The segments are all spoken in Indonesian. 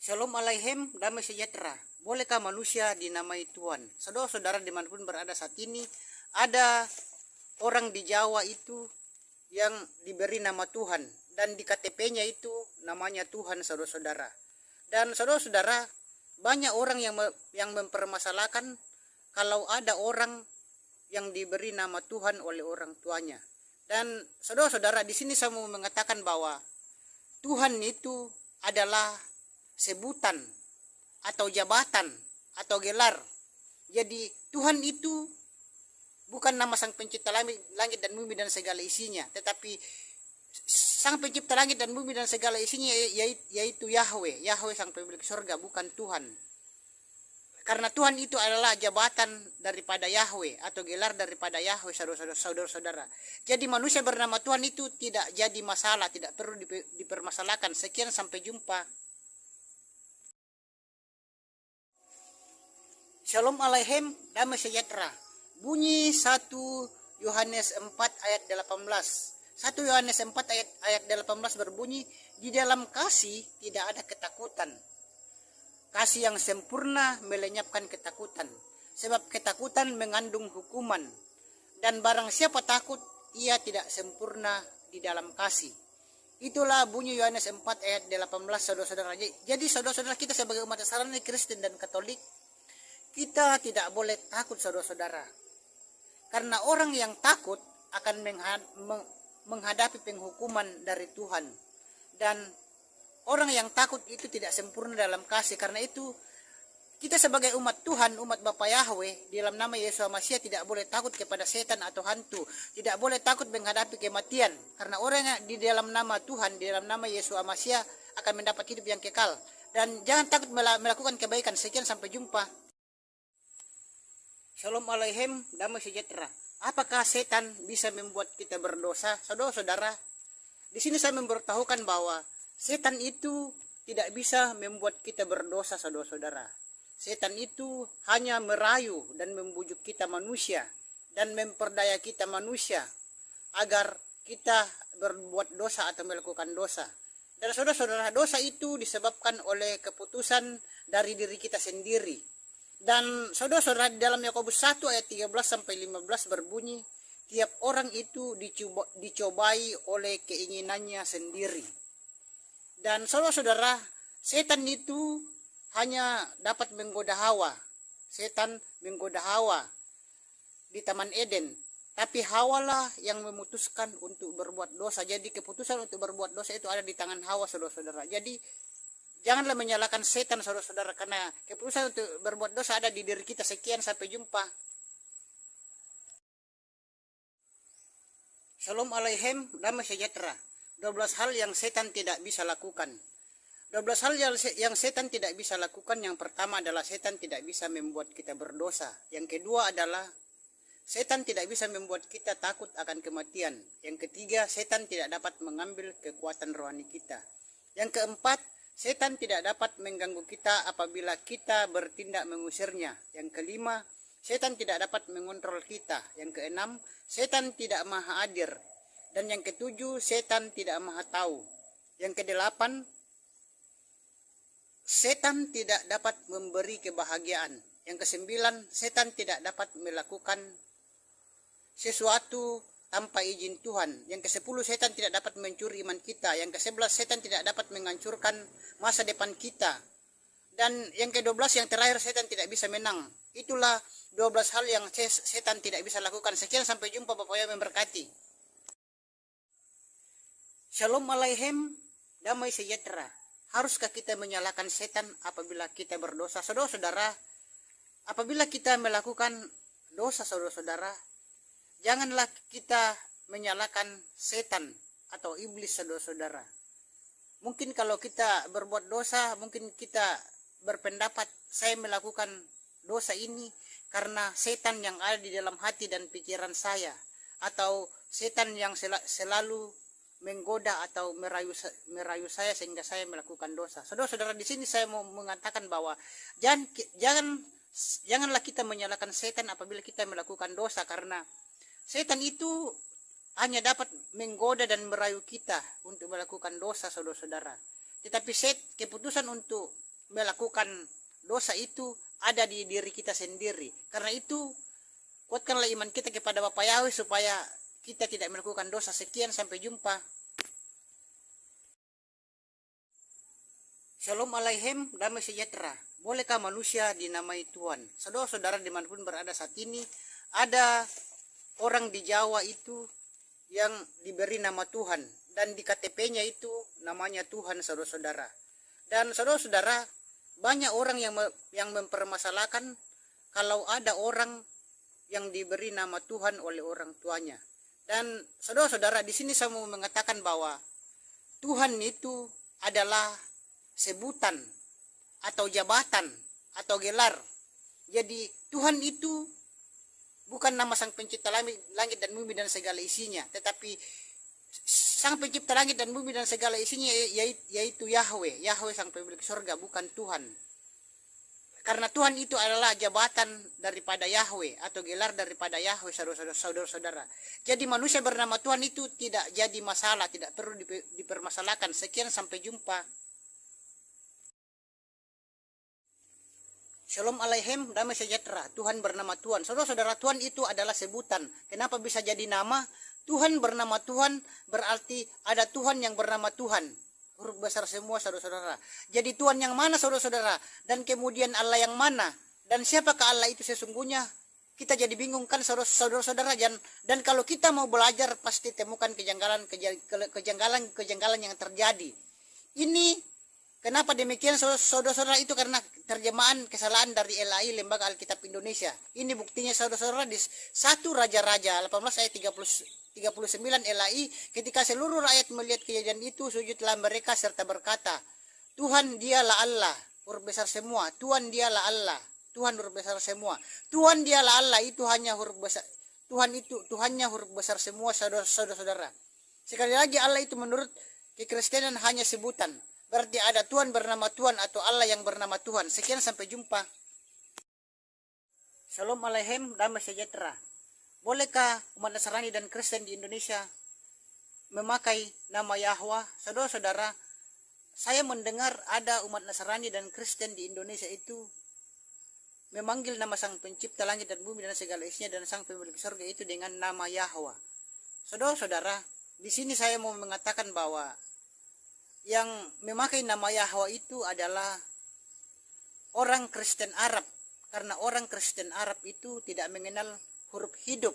Shalom Aleichem, damai sejahtera. Bolehkah manusia dinamai Tuhan? Saudara-saudara dimanapun berada saat ini, ada orang di Jawa itu yang diberi nama Tuhan. Dan di KTP-nya itu namanya Tuhan, saudara-saudara. Dan saudara-saudara, banyak orang yang mempermasalahkan kalau ada orang yang diberi nama Tuhan oleh orang tuanya. Dan saudara-saudara, di sini saya mau mengatakan bahwa Tuhan itu adalah sebutan atau jabatan atau gelar. Jadi Tuhan itu bukan nama sang pencipta langit dan bumi dan segala isinya, tetapi sang pencipta langit dan bumi dan segala isinya yaitu Yahweh. Yahweh sang pemilik surga, bukan Tuhan. Karena Tuhan itu adalah jabatan daripada Yahweh atau gelar daripada Yahweh, saudara-saudara. Jadi manusia bernama Tuhan itu tidak jadi masalah, tidak perlu dipermasalahkan. Sekian, sampai jumpa. Shalom Aleichem, damai sejahtera. Bunyi 1 Yohanes 4 ayat 18. 1 Yohanes 4 ayat 18 berbunyi, di dalam kasih tidak ada ketakutan. Kasih yang sempurna melenyapkan ketakutan, sebab ketakutan mengandung hukuman. Dan barang siapa takut, ia tidak sempurna di dalam kasih. Itulah bunyi Yohanes 4 ayat 18, saudara-saudara. Jadi saudara-saudara, kita sebagai umat Islam Kristen dan Katolik, kita tidak boleh takut, saudara-saudara. Karena orang yang takut akan menghadapi penghukuman dari Tuhan. Dan orang yang takut itu tidak sempurna dalam kasih. Karena itu kita sebagai umat Tuhan, umat Bapa Yahweh, di dalam nama Yesus Masiah tidak boleh takut kepada setan atau hantu. Tidak boleh takut menghadapi kematian. Karena orang yang di dalam nama Tuhan, di dalam nama Yesus Masiah akan mendapat hidup yang kekal. Dan jangan takut melakukan kebaikan. Sekian, sampai jumpa. Shalom Aleichem, damai sejahtera. Apakah setan bisa membuat kita berdosa? Saudara-saudara, di sini saya memberitahukan bahwa setan itu tidak bisa membuat kita berdosa, saudara-saudara. Setan itu hanya merayu dan membujuk kita manusia dan memperdaya kita manusia agar kita berbuat dosa atau melakukan dosa. Dan saudara-saudara, dosa itu disebabkan oleh keputusan dari diri kita sendiri. Dan saudara-saudara, di dalam Yakobus 1 ayat 13 sampai 15 berbunyi, tiap orang itu dicobai oleh keinginannya sendiri. Dan saudara-saudara, setan itu hanya dapat menggoda Hawa. Setan menggoda Hawa di Taman Eden. Tapi Hawa lah yang memutuskan untuk berbuat dosa. Jadi keputusan untuk berbuat dosa itu ada di tangan Hawa, saudara-saudara. Jadi janganlah menyalahkan setan, saudara-saudara, karena keputusan untuk berbuat dosa ada di diri kita. Sekian, sampai jumpa. Shalom Aleichem, damai sejahtera. 12 hal yang setan tidak bisa lakukan. 12 hal yang setan tidak bisa lakukan. Yang pertama adalah setan tidak bisa membuat kita berdosa. Yang kedua adalah setan tidak bisa membuat kita takut akan kematian. Yang ketiga, setan tidak dapat mengambil kekuatan rohani kita. Yang keempat, setan tidak dapat mengganggu kita apabila kita bertindak mengusirnya. Yang kelima, setan tidak dapat mengontrol kita. Yang keenam, setan tidak maha hadir. Dan yang ketujuh, setan tidak maha tahu. Yang kedelapan, setan tidak dapat memberi kebahagiaan. Yang kesembilan, setan tidak dapat melakukan sesuatu tanpa izin Tuhan. Yang ke-10, setan tidak dapat mencuri iman kita. Yang ke-11, setan tidak dapat menghancurkan masa depan kita. Dan yang ke-12, yang terakhir, setan tidak bisa menang. Itulah 12 hal yang setan tidak bisa lakukan. Sekian, sampai jumpa. Bapak yang memberkati. Shalom Aleichem, damai sejahtera. Haruskah kita menyalahkan setan apabila kita berdosa? Saudara-saudara, apabila kita melakukan dosa, saudara-saudara, janganlah kita menyalahkan setan atau iblis, saudara-saudara. Mungkin kalau kita berbuat dosa, mungkin kita berpendapat, saya melakukan dosa ini karena setan yang ada di dalam hati dan pikiran saya, atau setan yang selalu menggoda atau merayu saya sehingga saya melakukan dosa. Saudara-saudara, di sini saya mau mengatakan bahwa janganlah kita menyalahkan setan apabila kita melakukan dosa, karena setan itu hanya dapat menggoda dan merayu kita untuk melakukan dosa, saudara-saudara. Tetapi keputusan untuk melakukan dosa itu ada di diri kita sendiri. Karena itu kuatkanlah iman kita kepada Bapa Yahweh supaya kita tidak melakukan dosa. Sekian, sampai jumpa. Shalom Aleichem, damai sejahtera. Bolehkah manusia dinamai Tuhan? Saudara-saudara dimanapun berada saat ini, ada orang di Jawa itu yang diberi nama Tuhan, dan di KTP-nya itu namanya Tuhan, saudara-saudara. Dan saudara-saudara, banyak orang yang mempermasalahkan kalau ada orang yang diberi nama Tuhan oleh orang tuanya. Dan saudara-saudara, di sini saya mau mengatakan bahwa Tuhan itu adalah sebutan atau jabatan atau gelar. Jadi Tuhan itu bukan nama Sang Pencipta langit dan bumi dan segala isinya, tetapi Sang Pencipta langit dan bumi dan segala isinya yaitu Yahweh. Yahweh Sang Pemilik surga, bukan Tuhan. Karena Tuhan itu adalah jabatan daripada Yahweh atau gelar daripada Yahweh, saudara-saudara. Jadi manusia bernama Tuhan itu tidak jadi masalah, tidak perlu dipermasalahkan. Sekian, sampai jumpa. Shalom Aleichem, damai sejahtera. Tuhan bernama Tuhan. Saudara-saudara, Tuhan itu adalah sebutan. Kenapa bisa jadi nama? Tuhan bernama Tuhan berarti ada Tuhan yang bernama Tuhan. Huruf besar semua, saudara-saudara. Jadi Tuhan yang mana, saudara-saudara? Dan kemudian Allah yang mana? Dan siapakah Allah itu sesungguhnya? Kita jadi bingung kan, saudara-saudara. Dan kalau kita mau belajar, pasti temukan kejanggalan yang terjadi. Ini kenapa demikian, saudara-saudara? Itu karena terjemahan kesalahan dari LAI, Lembaga Alkitab Indonesia. Ini buktinya, saudara-saudara, di 1 Raja-Raja 18 ayat 39 LAI, ketika seluruh rakyat melihat kejadian itu, sujudlah mereka serta berkata, Tuhan dialah Allah, huruf besar semua. Tuhan dialah Allah, Tuhan huruf besar semua. Tuhan dialah Allah itu hanya huruf besar. Tuhannya huruf besar semua, saudara-saudara. Sekali lagi, Allah itu menurut kekristenan hanya sebutan. Berarti ada Tuhan bernama Tuhan atau Allah yang bernama Tuhan. Sekian, sampai jumpa. Shalom Aleichem, damai sejahtera. Bolehkah umat Nasrani dan Kristen di Indonesia memakai nama Yahweh? Saudara-saudara, saya mendengar ada umat Nasrani dan Kristen di Indonesia itu memanggil nama Sang Pencipta langit dan bumi dan segala isinya dan Sang Pemilik surga itu dengan nama Yahweh. Saudara-saudara, di sini saya mau mengatakan bahwa yang memakai nama Yahweh itu adalah orang Kristen Arab, karena orang Kristen Arab itu tidak mengenal huruf hidup.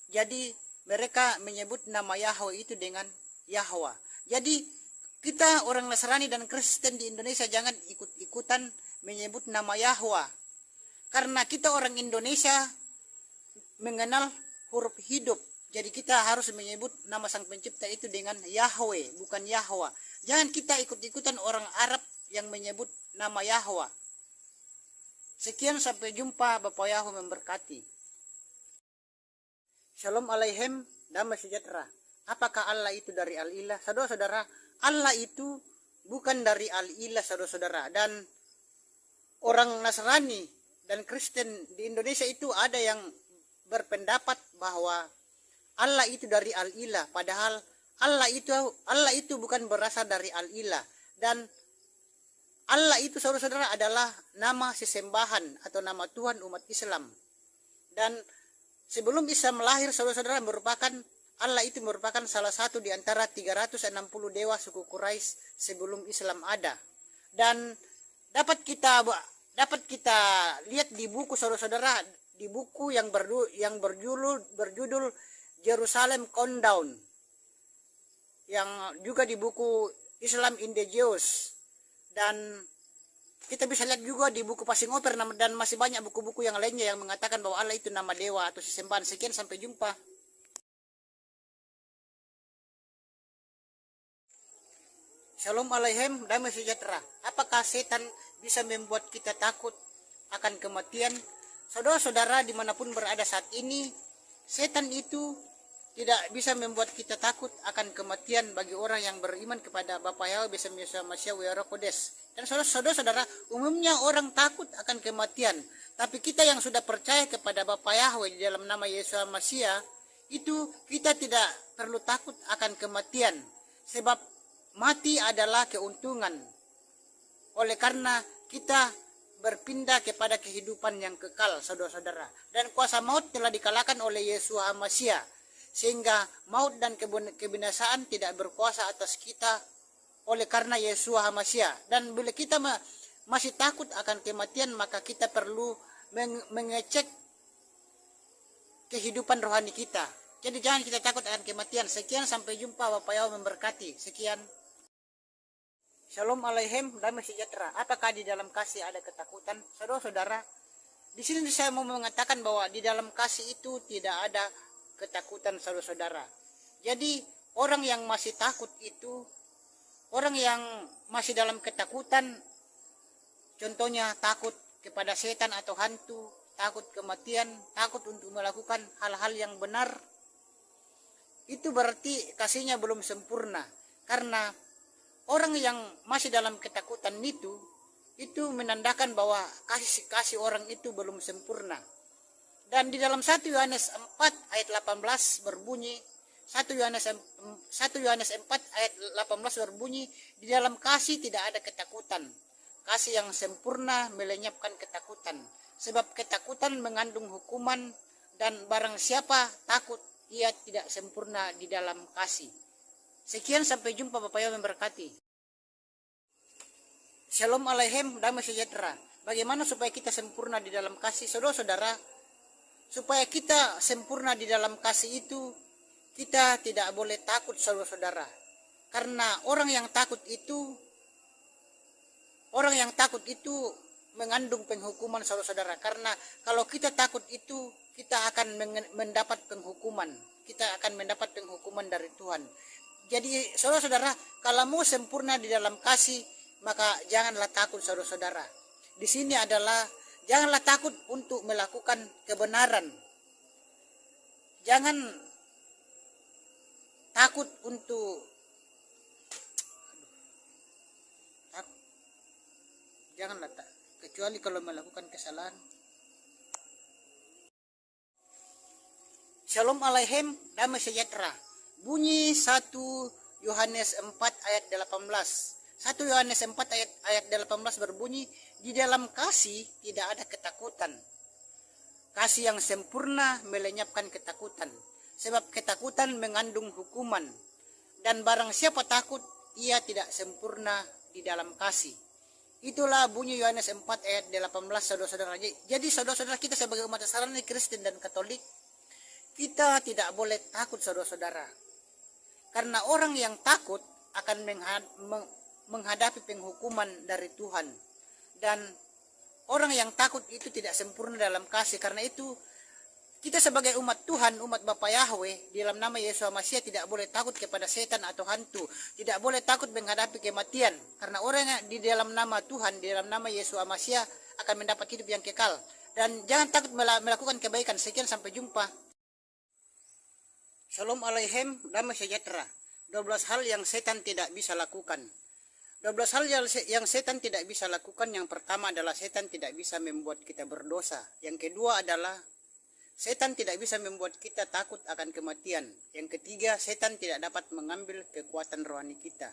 Jadi mereka menyebut nama Yahweh itu dengan Yahweh. Jadi kita orang Nasrani dan Kristen di Indonesia jangan ikut-ikutan menyebut nama Yahweh. Karena kita orang Indonesia mengenal huruf hidup. Jadi kita harus menyebut nama Sang Pencipta itu dengan Yahweh, bukan Yahweh. Jangan kita ikut-ikutan orang Arab yang menyebut nama Yahweh. Sekian, sampai jumpa. Bapak Yahweh memberkati. Shalom Aleichem, damai sejahtera. Apakah Allah itu dari Al-Ilah? Saudara-saudara, Allah itu bukan dari Al-Ilah, saudara-saudara. Dan orang Nasrani dan Kristen di Indonesia itu ada yang berpendapat bahwa Allah itu dari Al-Ilah. Padahal Allah itu bukan berasal dari Al-Ilah. Dan Allah itu, saudara-saudara, adalah nama sesembahan atau nama Tuhan umat Islam. Dan sebelum Islam lahir, saudara-saudara, Allah itu merupakan salah satu di antara 360 dewa suku Quraisy sebelum Islam ada. Dan dapat kita lihat di buku, saudara-saudara, di buku yang berjudul Jerusalem Countdown, yang juga di buku Islam in the Jews. Dan kita bisa lihat juga di buku Passing Over, dan masih banyak buku-buku yang lainnya yang mengatakan bahwa Allah itu nama dewa atau sesembahan. Sekian, sampai jumpa. Shalom Aleichem, damai sejahtera. Apakah setan bisa membuat kita takut akan kematian? Saudara-saudara dimanapun berada saat ini, setan itu tidak bisa membuat kita takut akan kematian bagi orang yang beriman kepada Bapa Yahweh beserta Yesus Masya Wira Kodes. Dan saudara-saudara, umumnya orang takut akan kematian. Tapi kita yang sudah percaya kepada Bapa Yahweh di dalam nama Yesus Masya, itu kita tidak perlu takut akan kematian. Sebab mati adalah keuntungan. oleh karena kita berpindah kepada kehidupan yang kekal, saudara-saudara. Dan kuasa maut telah dikalahkan oleh Yesus HaMasiah, sehingga maut dan kebinasaan tidak berkuasa atas kita oleh karena Yesus HaMasiah. Dan bila kita masih takut akan kematian, maka kita perlu mengecek kehidupan rohani kita. Jadi jangan kita takut akan kematian. Sekian, sampai jumpa. Bapak Yahweh memberkati. Sekian. Shalom Aleichem, damai sejahtera. Apakah di dalam kasih ada ketakutan? Saudara-saudara, di sini saya mau mengatakan bahwa di dalam kasih itu tidak ada ketakutan, saudara-saudara. Jadi orang yang masih takut itu, orang yang masih dalam ketakutan, contohnya takut kepada setan atau hantu, takut kematian, takut untuk melakukan hal-hal yang benar, itu berarti kasihnya belum sempurna. Karena orang yang masih dalam ketakutan itu menandakan bahwa kasih orang itu belum sempurna. Dan di dalam 1 Yohanes 4 ayat 18 berbunyi, 1 Yohanes 4 ayat 18 berbunyi, di dalam kasih tidak ada ketakutan. Kasih yang sempurna melenyapkan ketakutan. Sebab ketakutan mengandung hukuman, dan barang siapa takut, ia tidak sempurna di dalam kasih. Sekian, sampai jumpa. Bapak Yahweh memberkati. Shalom Aleichem, damai sejahtera. Bagaimana supaya kita sempurna di dalam kasih, saudara-saudara? Supaya kita sempurna di dalam kasih itu, kita tidak boleh takut, saudara-saudara. Karena orang yang takut itu mengandung penghukuman, saudara-saudara. Karena kalau kita takut itu, kita akan mendapat penghukuman. Kita akan mendapat penghukuman dari Tuhan. Jadi saudara-saudara, kalau mau sempurna di dalam kasih, maka janganlah takut, saudara-saudara. Di sini adalah janganlah takut untuk melakukan kebenaran. Jangan takut untuk janganlah kecuali kalau melakukan kesalahan. Shalom Aleichem, damai sejahtera. Bunyi 1 Yohanes 4 ayat 18. 1 Yohanes 4 ayat 18 berbunyi, di dalam kasih tidak ada ketakutan. Kasih yang sempurna melenyapkan ketakutan. Sebab ketakutan mengandung hukuman. Dan barang siapa takut, ia tidak sempurna di dalam kasih. Itulah bunyi Yohanes 4 ayat 18, saudara-saudara. Jadi saudara-saudara, kita sebagai umat Nasrani, Kristen dan Katolik, kita tidak boleh takut, saudara-saudara. Karena orang yang takut akan menghadapi penghukuman dari Tuhan. Dan orang yang takut itu tidak sempurna dalam kasih. Karena itu kita sebagai umat Tuhan, umat Bapa Yahweh, di dalam nama Yesus HaMasiah tidak boleh takut kepada setan atau hantu. Tidak boleh takut menghadapi kematian. Karena orang yang di dalam nama Tuhan, di dalam nama Yesus HaMasiah akan mendapat hidup yang kekal. Dan jangan takut melakukan kebaikan. Sekian, sampai jumpa. Shalom Aleichem, damai sejahtera. 12 hal yang setan tidak bisa lakukan. 12 hal yang setan tidak bisa lakukan. Yang pertama adalah setan tidak bisa membuat kita berdosa. Yang kedua adalah setan tidak bisa membuat kita takut akan kematian. Yang ketiga, setan tidak dapat mengambil kekuatan rohani kita.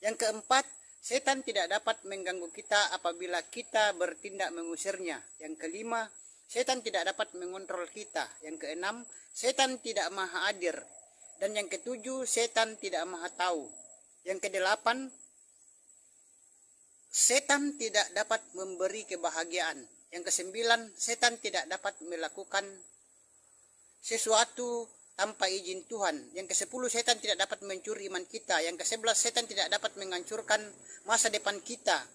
Yang keempat, setan tidak dapat mengganggu kita apabila kita bertindak mengusirnya. Yang kelima, setan tidak dapat mengontrol kita. Yang keenam, setan tidak maha hadir. Dan yang ketujuh, setan tidak maha tahu. Yang kedelapan, setan tidak dapat memberi kebahagiaan. Yang kesembilan, setan tidak dapat melakukan sesuatu tanpa izin Tuhan. Yang ke-10, setan tidak dapat mencuri iman kita. Yang ke-11, setan tidak dapat menghancurkan masa depan kita.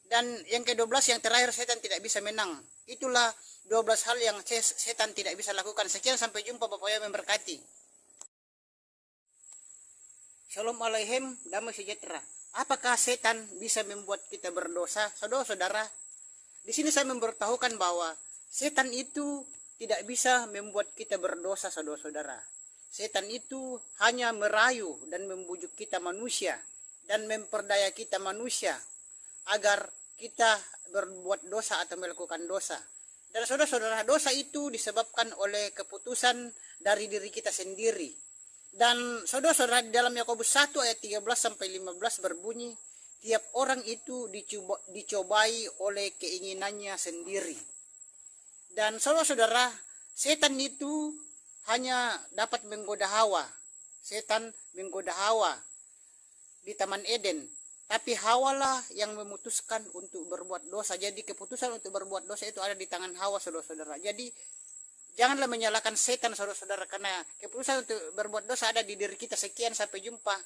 Dan yang ke-12, yang terakhir, setan tidak bisa menang. Itulah 12 hal yang setan tidak bisa lakukan. Sekian, sampai jumpa. Bapak Yahweh memberkati. Shalom Aleichem, damai sejahtera. Apakah setan bisa membuat kita berdosa? Saudara-saudara, di sini saya memberitahukan bahwa setan itu tidak bisa membuat kita berdosa, saudara-saudara. Setan itu hanya merayu dan membujuk kita manusia dan memperdaya kita manusia agar kita berbuat dosa atau melakukan dosa. Dan saudara-saudara, dosa itu disebabkan oleh keputusan dari diri kita sendiri. Dan saudara-saudara, di dalam Yakobus 1 ayat 13 sampai 15 berbunyi, Tiap orang itu dicobai oleh keinginannya sendiri. Dan saudara-saudara, setan itu hanya dapat menggoda Hawa. Setan menggoda Hawa di Taman Eden. Tapi Hawa lah yang memutuskan untuk berbuat dosa. Jadi keputusan untuk berbuat dosa itu ada di tangan Hawa, saudara-saudara. Jadi janganlah menyalahkan setan, saudara-saudara, karena keputusan untuk berbuat dosa ada di diri kita. Sekian, sampai jumpa.